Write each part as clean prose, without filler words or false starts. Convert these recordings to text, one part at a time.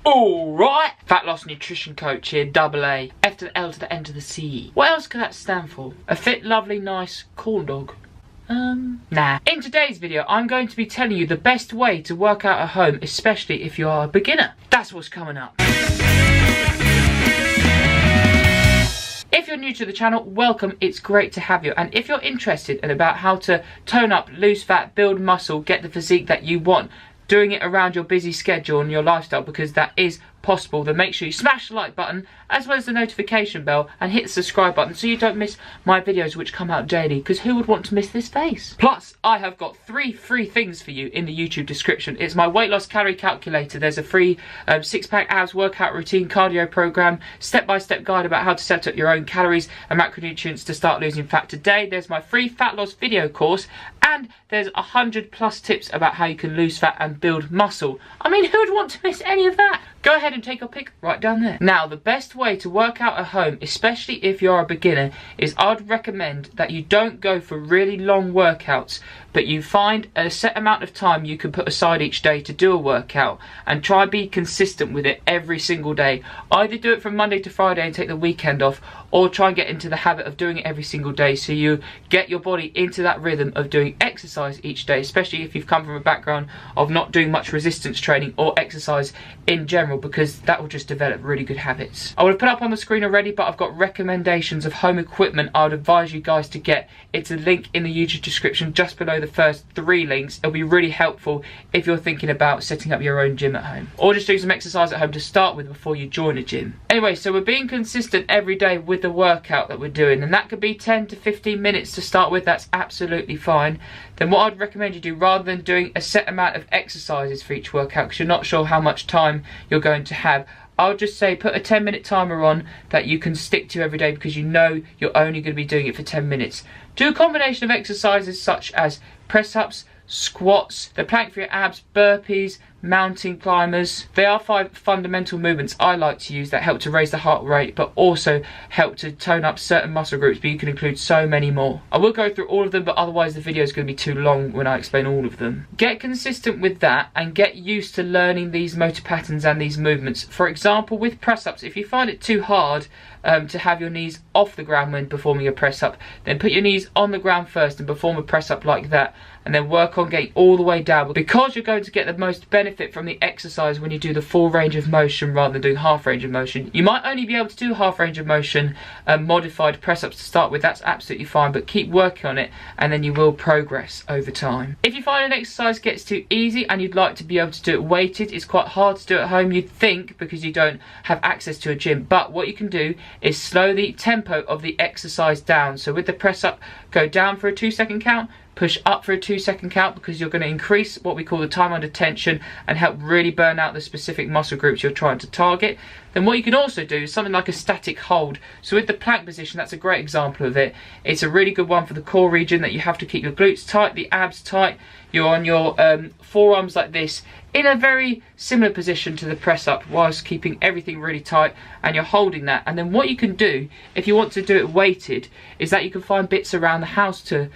Alright, Fat Loss Nutrition Coach here, double A. F to the L to the N to the C. What else could that stand for? A fit, lovely, nice corn dog? Nah. In today's video, I'm going to be telling you the best way to work out at home, especially if you are a beginner. That's what's coming up. If you're new to the channel, welcome, it's great to have you. And if you're interested in about how to tone up, lose fat, build muscle, get the physique that you want, doing it around your busy schedule and your lifestyle, because that is possible, then make sure you smash the like button as well as the notification bell and hit the subscribe button so you don't miss my videos which come out daily, because who would want to miss this face? Plus, I have got 3 free things for you in the YouTube description. It's my weight loss calorie calculator, there's a free 6-pack abs workout routine cardio program, step-by-step guide about how to set up your own calories and macronutrients to start losing fat today. There's my free fat loss video course, and there's 100+ tips about how you can lose fat and build muscle. I mean, who would want to miss any of that? Go ahead and take your pick right down there. Now, the best way to work out at home, especially if you're a beginner, is I'd recommend that you don't go for really long workouts, but you find a set amount of time you can put aside each day to do a workout, and try be consistent with it every single day. Either do it from Monday to Friday and take the weekend off, or try and get into the habit of doing it every single day so you get your body into that rhythm of doing exercise each day, especially if you've come from a background of not doing much resistance training or exercise in general, because that will just develop really good habits. I would have put up on the screen already, but I've got recommendations of home equipment I would advise you guys to get. It's a link in the YouTube description just below the first 3 links. It'll be really helpful if you're thinking about setting up your own gym at home, or just doing some exercise at home to start with before you join a gym. Anyway, so we're being consistent every day with the workout that we're doing, and that could be 10 to 15 minutes to start with. That's absolutely fine. Then what I'd recommend you do, rather than doing a set amount of exercises for each workout because you're not sure how much time you're going to have, I'll just say put a 10-minute timer on that you can stick to every day, because you know you're only going to be doing it for 10 minutes. Do a combination of exercises such as press-ups, squats, the plank for your abs, burpees, mountain climbers. They are 5 fundamental movements I like to use that help to raise the heart rate, but also help to tone up certain muscle groups, but you can include so many more. I will go through all of them, but otherwise the video is going to be too long when I explain all of them. Get consistent with that and get used to learning these motor patterns and these movements. For example, with press-ups, if you find it too hard to have your knees off the ground when performing a press-up, then put your knees on the ground first and perform a press-up like that, and then work on getting all the way down, because you're going to get the most benefit from the exercise when you do the full range of motion rather than doing half range of motion. You might only be able to do half range of motion modified press-ups to start with. That's absolutely fine, but keep working on it and then you will progress over time. If you find an exercise gets too easy and you'd like to be able to do it weighted, it's quite hard to do at home, you'd think, because you don't have access to a gym. But what you can do is slow the tempo of the exercise down. So with the press-up, go down for a 2-second count, push up for a 2-second count, because you're going to increase what we call the time under tension and help really burn out the specific muscle groups you're trying to target. Then what you can also do is something like a static hold. So with the plank position, that's a great example of it. It's a really good one for the core region, that you have to keep your glutes tight, the abs tight. You're on your forearms like this, in a very similar position to the press up, whilst keeping everything really tight, and you're holding that. And then what you can do, if you want to do it weighted, is that you can find bits around the house to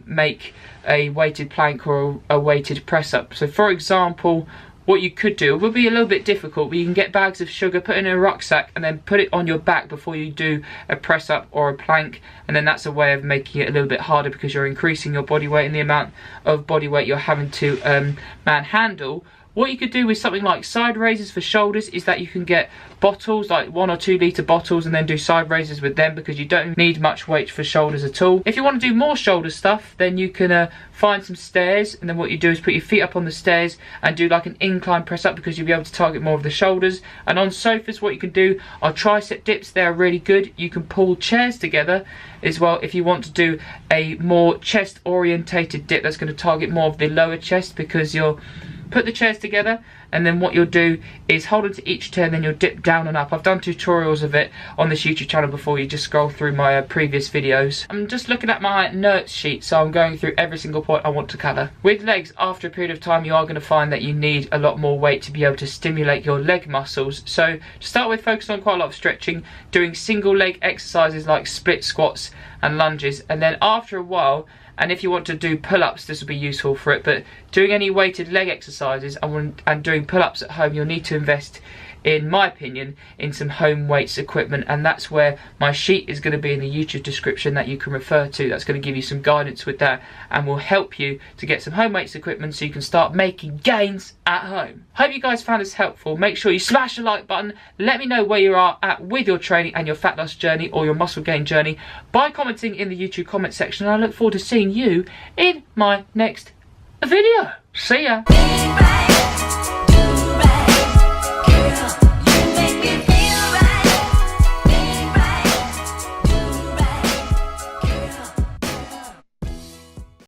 make a weighted plank or a weighted press up. So for example, what you could do, it will be a little bit difficult, but you can get bags of sugar, put it in a rucksack, and then put it on your back before you do a press up or a plank, and then that's a way of making it a little bit harder, because you're increasing your body weight and the amount of body weight you're having to manhandle. What you could do with something like side raises for shoulders is that you can get bottles, like 1 or 2 litre bottles, and then do side raises with them, because you don't need much weight for shoulders at all. If you want to do more shoulder stuff, then you can find some stairs, and then what you do is put your feet up on the stairs and do like an incline press up, because you'll be able to target more of the shoulders. And on sofas, what you can do are tricep dips. They're really good. You can pull chairs together as well if you want to do a more chest orientated dip that's going to target more of the lower chest, because you'll put the chairs together, and then what you'll do is hold onto each chair and then you'll dip down and up. I've done tutorials of it on this YouTube channel before. You just scroll through my previous videos. I'm just looking at my notes sheet, so I'm going through every single point I want to cover. With legs, after a period of time, you are going to find that you need a lot more weight to be able to stimulate your leg muscles. So to start with, focus on quite a lot of stretching, doing single leg exercises like split squats and lunges, and then after a while, And if you want to do pull-ups, this will be useful for it. But doing any weighted leg exercises and doing pull-ups at home, you'll need to invest, in my opinion, in some home weights equipment, and that's where my sheet is going to be in the YouTube description that you can refer to. That's going to give you some guidance with that and will help you to get some home weights equipment so you can start making gains at home. Hope you guys found this helpful. Make sure you smash the like button. Let me know where you are at with your training and your fat loss journey or your muscle gain journey by commenting in the YouTube comment section, and I look forward to seeing you in my next video. See ya.